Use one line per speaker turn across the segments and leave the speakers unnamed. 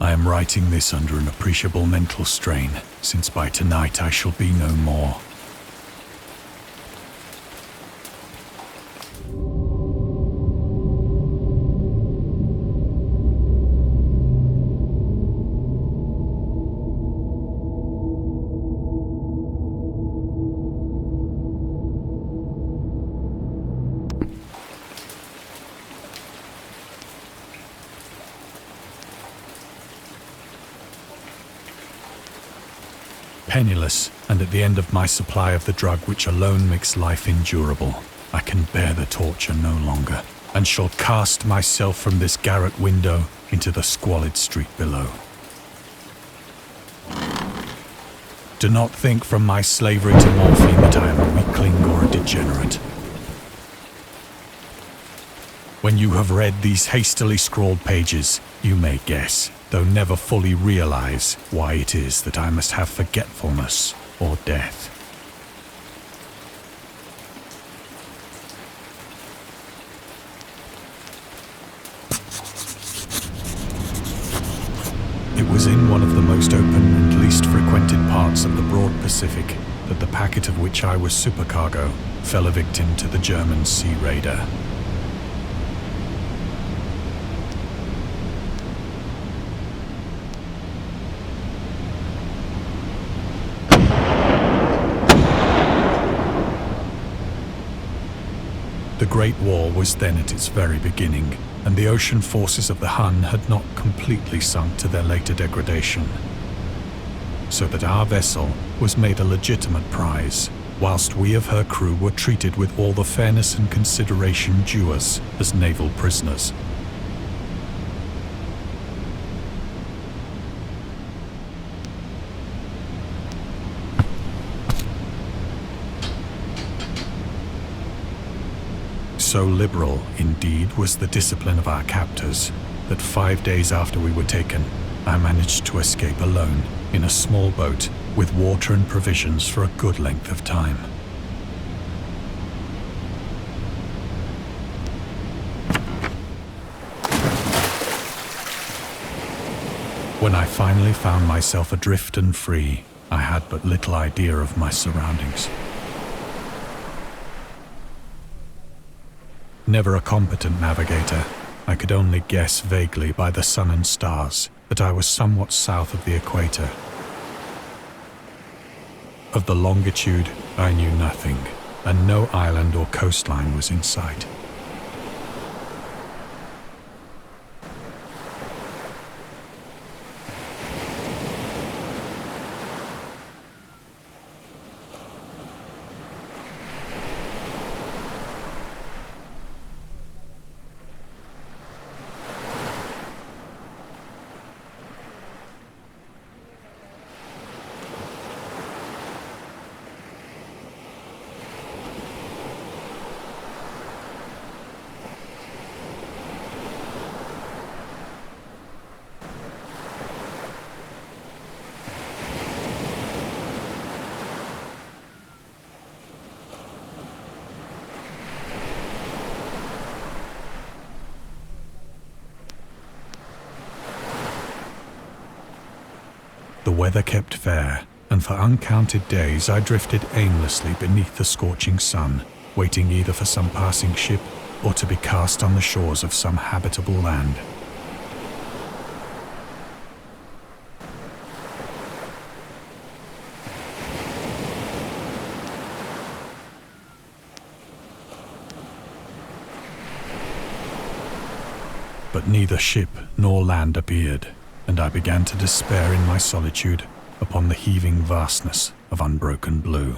I am writing this under an appreciable mental strain, since by tonight I shall be no more. Penniless, and at the end of my supply of the drug which alone makes life endurable, I can bear the torture no longer, and shall cast myself from this garret window into the squalid street below. Do not think from my slavery to morphine that I am a weakling or a degenerate. When you have read these hastily scrawled pages, you may guess, though never fully realize, why it is that I must have forgetfulness or death. It was in one of the most open and least frequented parts of the broad Pacific that the packet of which I was supercargo fell a victim to the German sea raider. The Great War was then at its very beginning, and the ocean forces of the Hun had not completely sunk to their later degradation. So that our vessel was made a legitimate prize, whilst we of her crew were treated with all the fairness and consideration due us as naval prisoners. So liberal, indeed, was the discipline of our captors, that 5 days after we were taken, I managed to escape alone in a small boat with water and provisions for a good length of time. When I finally found myself adrift and free, I had but little idea of my surroundings. Never a competent navigator, I could only guess vaguely by the sun and stars that I was somewhat south of the equator. Of the longitude, I knew nothing, and no island or coastline was in sight. The weather kept fair, and for uncounted days I drifted aimlessly beneath the scorching sun, waiting either for some passing ship or to be cast on the shores of some habitable land. But neither ship nor land appeared, and I began to despair in my solitude upon the heaving vastness of unbroken blue.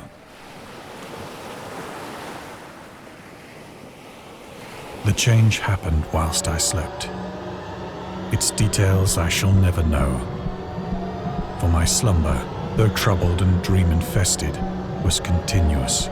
The change happened whilst I slept. Its details I shall never know, for my slumber, though troubled and dream-infested, was continuous.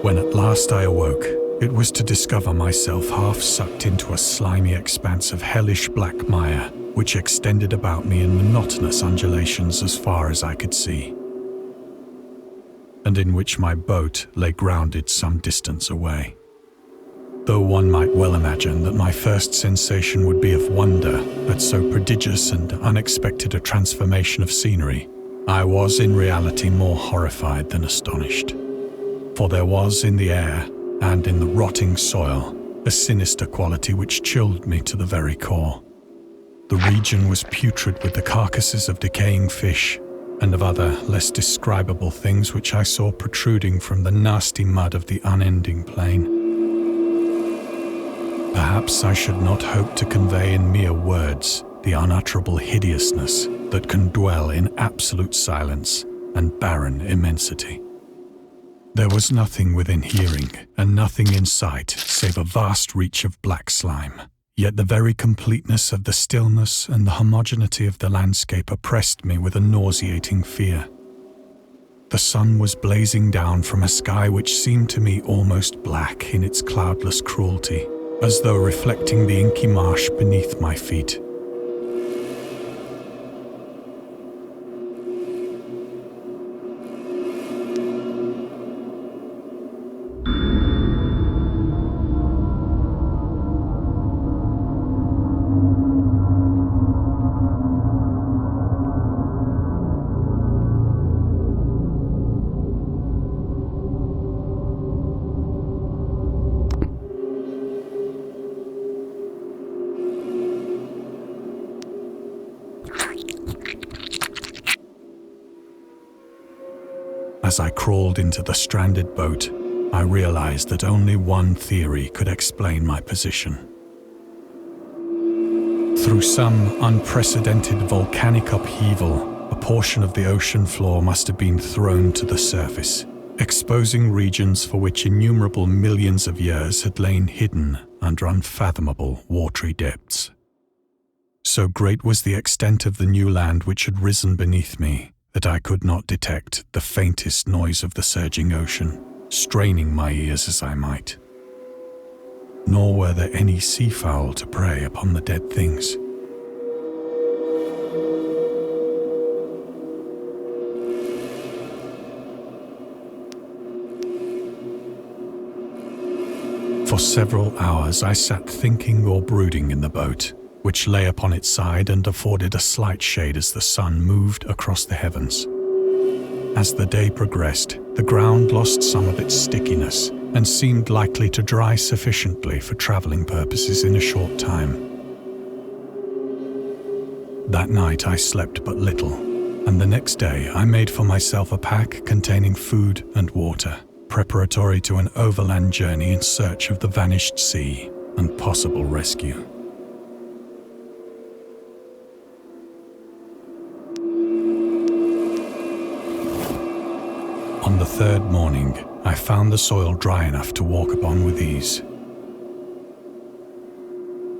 When at last I awoke, it was to discover myself half sucked into a slimy expanse of hellish black mire, which extended about me in monotonous undulations as far as I could see. and in which my boat lay grounded some distance away. Though one might well imagine that my first sensation would be of wonder at so prodigious and unexpected a transformation of scenery, I was in reality more horrified than astonished. For there was in the air and in the rotting soil a sinister quality which chilled me to the very core. The region was putrid with the carcasses of decaying fish and of other less describable things which I saw protruding from the nasty mud of the unending plain. Perhaps I should not hope to convey in mere words the unutterable hideousness that can dwell in absolute silence and barren immensity. There was nothing within hearing and nothing in sight save a vast reach of black slime. Yet the very completeness of the stillness and the homogeneity of the landscape oppressed me with a nauseating fear. The sun was blazing down from a sky which seemed to me almost black in its cloudless cruelty, as though reflecting the inky marsh beneath my feet. As I crawled into the stranded boat, I realized that only one theory could explain my position. Through some unprecedented volcanic upheaval, a portion of the ocean floor must have been thrown to the surface, exposing regions for which innumerable millions of years had lain hidden under unfathomable watery depths. So great was the extent of the new land which had risen beneath me, that I could not detect the faintest noise of the surging ocean, straining my ears as I might. Nor were there any seafowl to prey upon the dead things. For several hours I sat thinking or brooding in the boat, which lay upon its side and afforded a slight shade as the sun moved across the heavens. As the day progressed, the ground lost some of its stickiness and seemed likely to dry sufficiently for traveling purposes in a short time. That night I slept but little, and the next day I made for myself a pack containing food and water, preparatory to an overland journey in search of the vanished sea and possible rescue. On the third morning, I found the soil dry enough to walk upon with ease.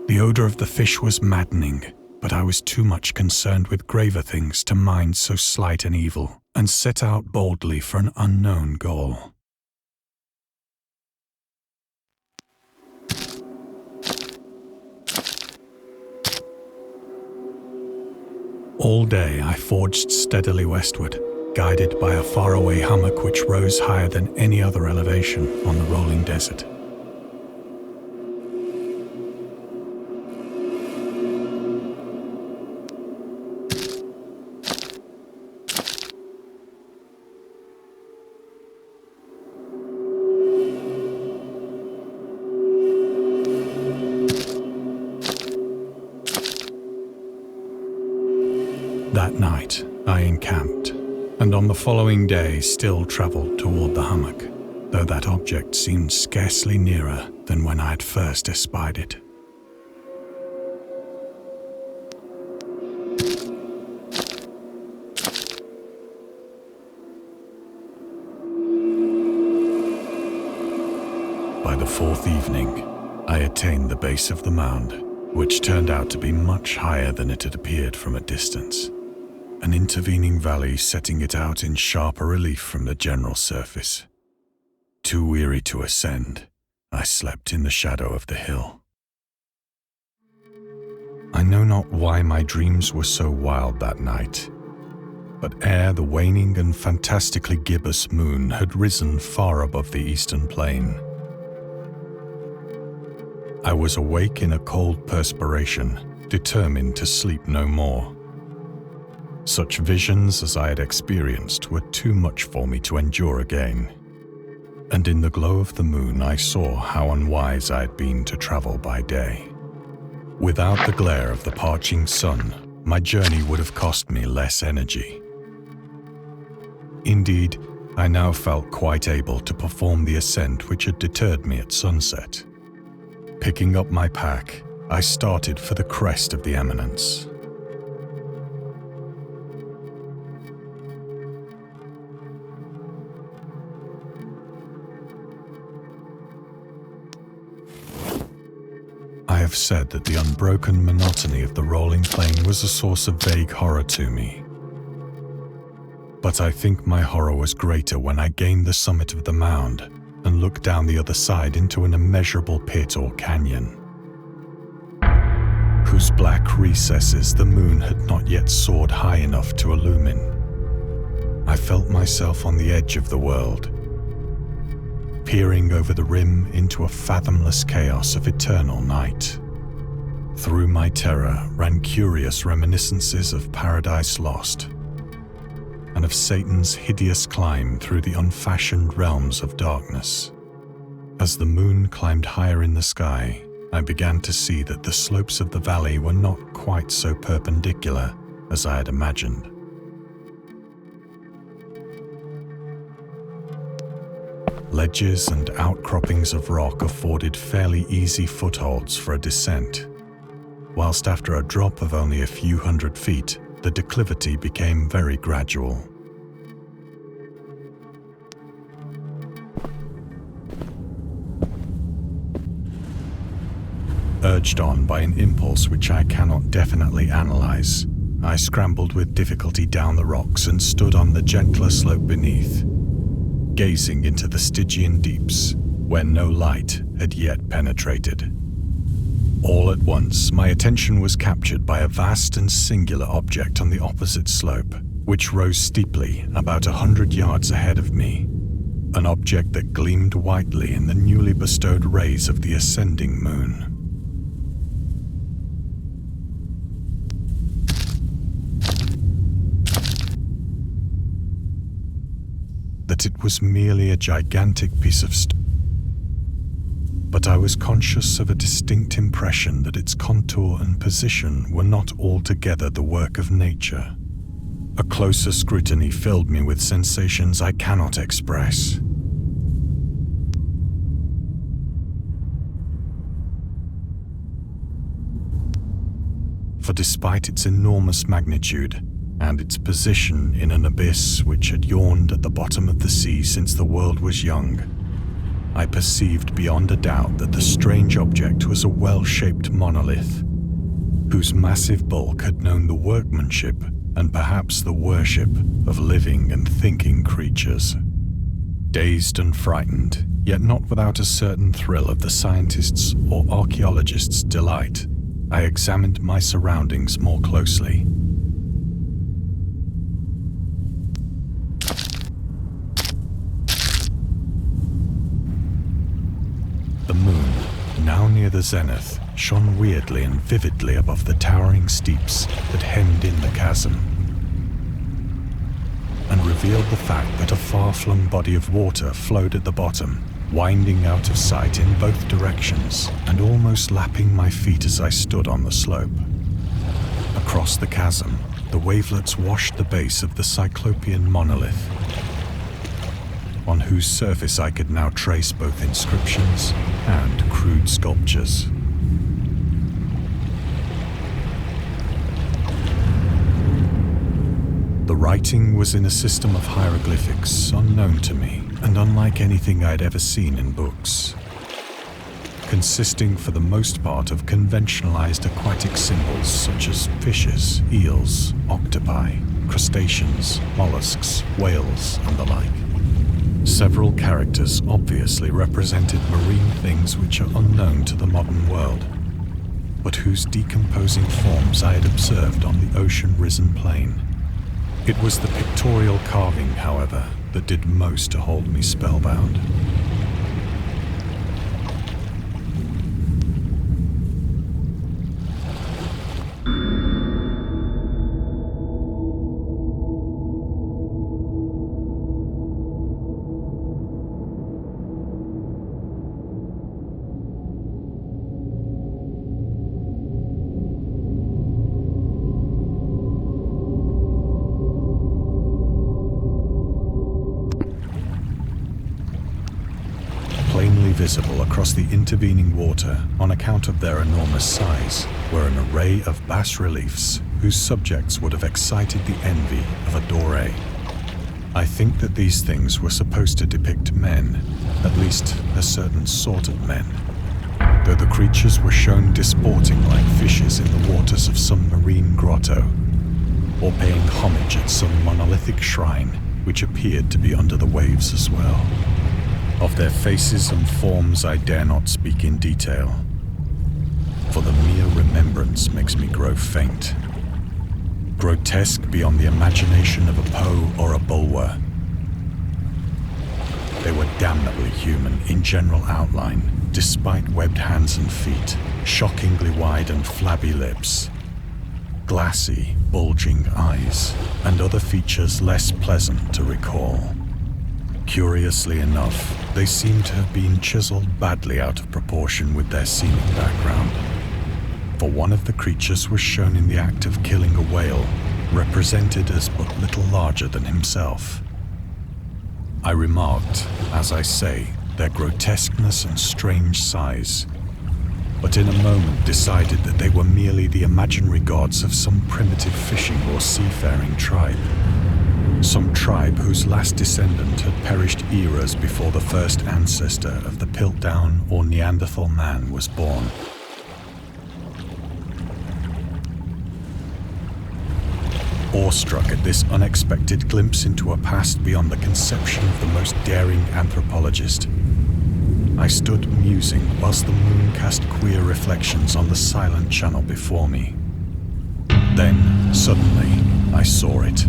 The odor of the fish was maddening, but I was too much concerned with graver things to mind so slight an evil, and set out boldly for an unknown goal. All day I forged steadily westward, guided by a faraway hummock which rose higher than any other elevation on the rolling desert. That night I encamped, and on the following day still travelled toward the hummock, though that object seemed scarcely nearer than when I had first espied it. By the fourth evening, I attained the base of the mound, which turned out to be much higher than it had appeared from a distance, an intervening valley setting it out in sharper relief from the general surface. Too weary to ascend, I slept in the shadow of the hill. I know not why my dreams were so wild that night. but ere the waning and fantastically gibbous moon had risen far above the eastern plain, I was awake in a cold perspiration, determined to sleep no more. Such visions as I had experienced were too much for me to endure again, and in the glow of the moon I saw how unwise I had been to travel by day. Without the glare of the parching sun, my journey would have cost me less energy. Indeed, I now felt quite able to perform the ascent which had deterred me at sunset. Picking up my pack, I started for the crest of the eminence. I have said that the unbroken monotony of the rolling plain was a source of vague horror to me. But I think my horror was greater when I gained the summit of the mound and looked down the other side into an immeasurable pit or canyon, whose black recesses the moon had not yet soared high enough to illumine. I felt myself on the edge of the world, peering over the rim into a fathomless chaos of eternal night. Through my terror ran curious reminiscences of Paradise Lost, and of Satan's hideous climb through the unfashioned realms of darkness. As the moon climbed higher in the sky, I began to see that the slopes of the valley were not quite so perpendicular as I had imagined. Ledges and outcroppings of rock afforded fairly easy footholds for a descent, whilst after a drop of only a few hundred feet, the declivity became very gradual. Urged on by an impulse which I cannot definitely analyze, I scrambled with difficulty down the rocks and stood on the gentler slope beneath, gazing into the Stygian deeps, where no light had yet penetrated. All at once, my attention was captured by a vast and singular object on the opposite slope, which rose steeply about 100 yards ahead of me, an object that gleamed whitely in the newly bestowed rays of the ascending moon. That it was merely a gigantic piece of stone, but I was conscious of a distinct impression that its contour and position were not altogether the work of nature. A closer scrutiny filled me with sensations I cannot express. For despite its enormous magnitude, and its position in an abyss which had yawned at the bottom of the sea since the world was young, I perceived beyond a doubt that the strange object was a well-shaped monolith, whose massive bulk had known the workmanship and perhaps the worship of living and thinking creatures. Dazed and frightened, yet not without a certain thrill of the scientist's or archaeologist's delight, I examined my surroundings more closely. The moon, now near the zenith, shone weirdly and vividly above the towering steeps that hemmed in the chasm, and revealed the fact that a far-flung body of water flowed at the bottom, winding out of sight in both directions and almost lapping my feet as I stood on the slope. Across the chasm, the wavelets washed the base of the Cyclopean monolith, on whose surface I could now trace both inscriptions and crude sculptures. The writing was in a system of hieroglyphics unknown to me and unlike anything I'd ever seen in books, consisting for the most part of conventionalized aquatic symbols such as fishes, eels, octopi, crustaceans, mollusks, whales, and the like. Several characters obviously represented marine things which are unknown to the modern world, but whose decomposing forms I had observed on the ocean-risen plain. It was the pictorial carving, however, that did most to hold me spellbound. Plainly visible across the intervening water on account of their enormous size were an array of bas-reliefs whose subjects would have excited the envy of a doré. I think that these things were supposed to depict men, at least a certain sort of men, though the creatures were shown disporting like fishes in the waters of some marine grotto, or paying homage at some monolithic shrine which appeared to be under the waves as well. Of their faces and forms I dare not speak in detail, for the mere remembrance makes me grow faint. Grotesque beyond the imagination of a Poe or a Bulwer. They were damnably human in general outline, despite webbed hands and feet, shockingly wide and flabby lips, glassy, bulging eyes, and other features less pleasant to recall. Curiously enough, they seem to have been chiseled badly out of proportion with their seeming background, for one of the creatures was shown in the act of killing a whale, represented as but little larger than himself. I remarked, as I say, their grotesqueness and strange size, but in a moment decided that they were merely the imaginary gods of some primitive fishing or seafaring tribe. Some tribe whose last descendant had perished eras before the first ancestor of the Piltdown or Neanderthal man was born. Awestruck at this unexpected glimpse into a past beyond the conception of the most daring anthropologist, I stood musing whilst the moon cast queer reflections on the silent channel before me. Then, suddenly, I saw it.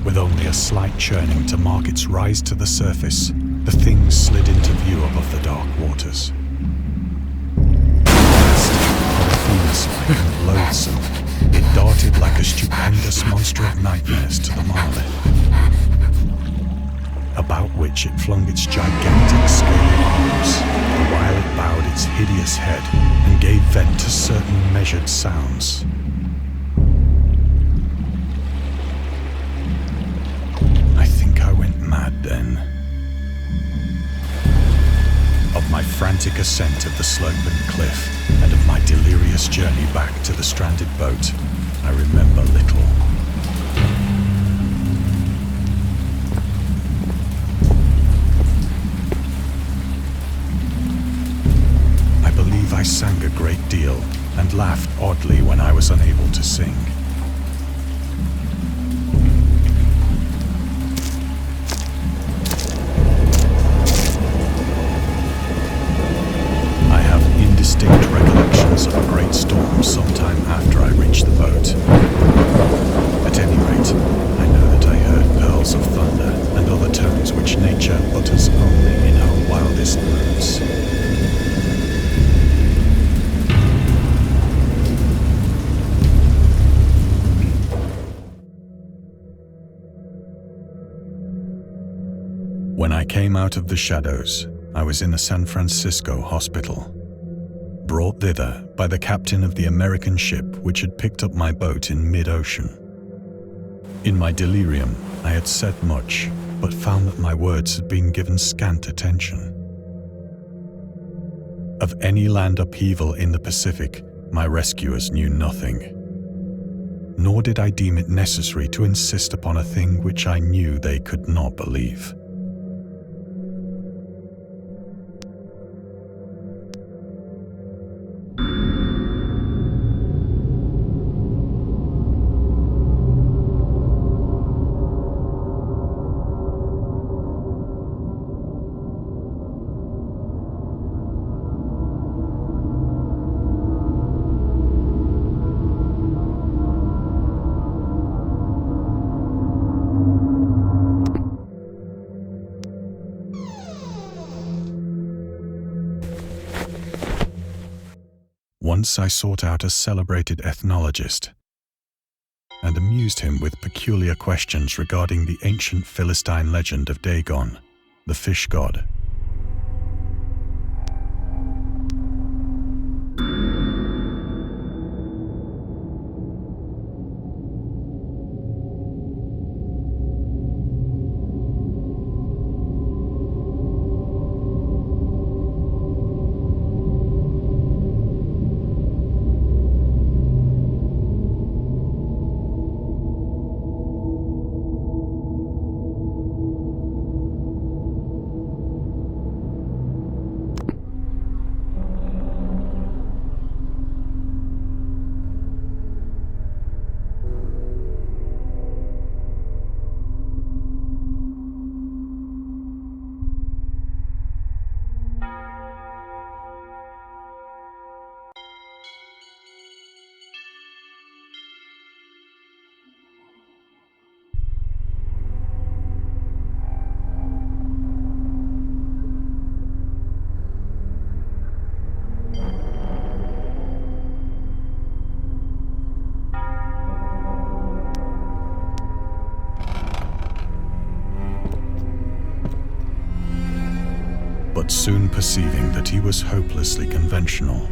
With only a slight churning to mark its rise to the surface, the thing slid into view above the dark waters. Vast, polyphemus-like and loathsome, it darted like a stupendous monster of nightmares to the monolith, about which it flung its gigantic scaly arms, the while it bowed its hideous head and gave vent to certain measured sounds. Mad then. Of my frantic ascent of the sloping cliff and of my delirious journey back to the stranded boat, I remember little. I believe I sang a great deal and laughed oddly when I was unable to sing. Distinct recollections of a great storm sometime after I reached the boat. At any rate, I know that I heard pearls of thunder and other tones which nature utters only in her wildest moods. When I came out of the shadows, I was in a San Francisco hospital, brought thither by the captain of the American ship which had picked up my boat in mid-ocean. In my delirium, I had said much, but found that my words had been given scant attention. Of any land upheaval in the Pacific, my rescuers knew nothing. Nor did I deem it necessary to insist upon a thing which I knew they could not believe. Once I sought out a celebrated ethnologist and amused him with peculiar questions regarding the ancient Philistine legend of Dagon, the fish god. But soon perceiving that he was hopelessly conventional,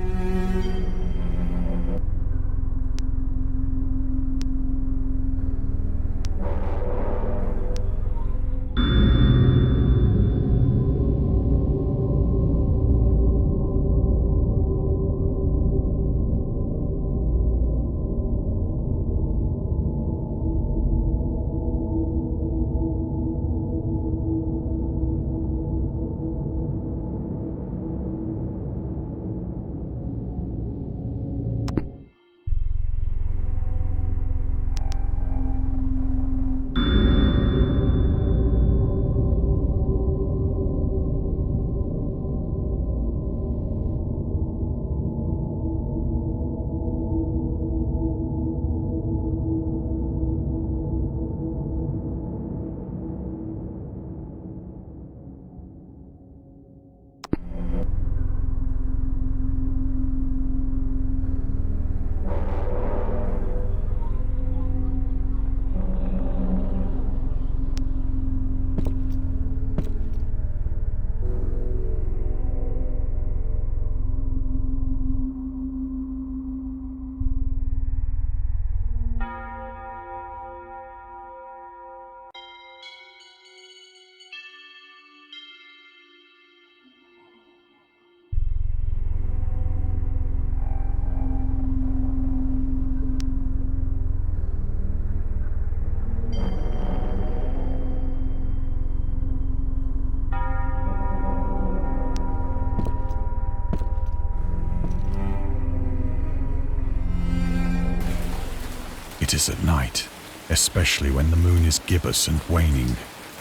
it is at night, especially when the moon is gibbous and waning,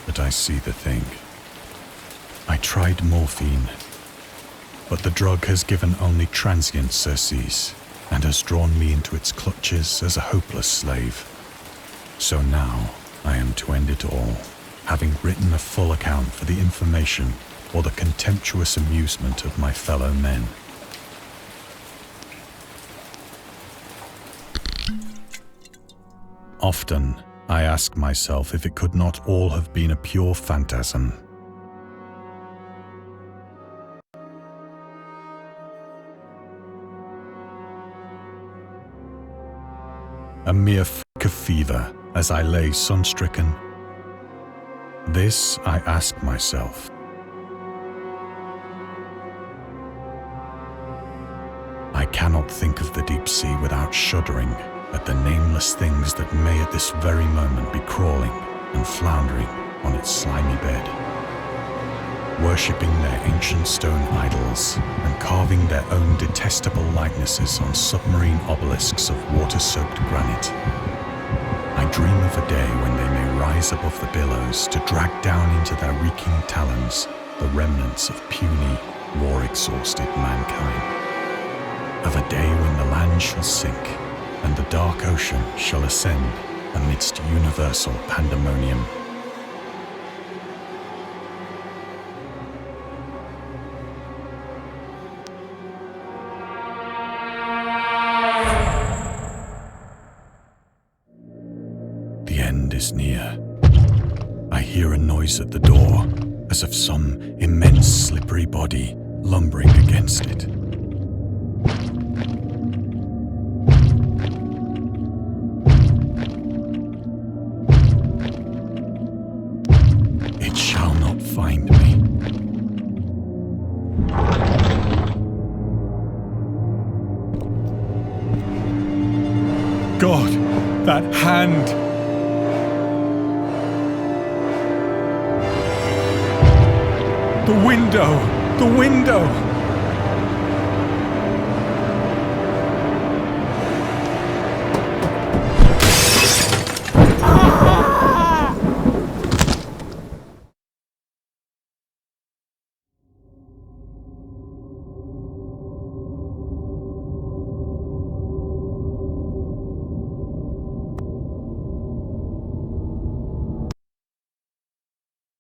that I see the thing. I tried morphine, but the drug has given only transient surcease and has drawn me into its clutches as a hopeless slave. So now I am to end it all, having written a full account for the information or the contemptuous amusement of my fellow men. Often, I ask myself if it could not all have been a pure phantasm. A mere freak of fever as I lay sun-stricken. This I ask myself. I cannot think of the deep sea without shuddering at the nameless things that may at this very moment be crawling and floundering on its slimy bed, worshipping their ancient stone idols and carving their own detestable likenesses on submarine obelisks of water-soaked granite. I dream of a day when they may rise above the billows to drag down into their reeking talons the remnants of puny, war-exhausted mankind. Of a day when the land shall sink and the dark ocean shall ascend amidst universal pandemonium. hear a noise at the door, as of some immense slippery body lumbering against it. It shall not find me. God, that hand! The window! The window!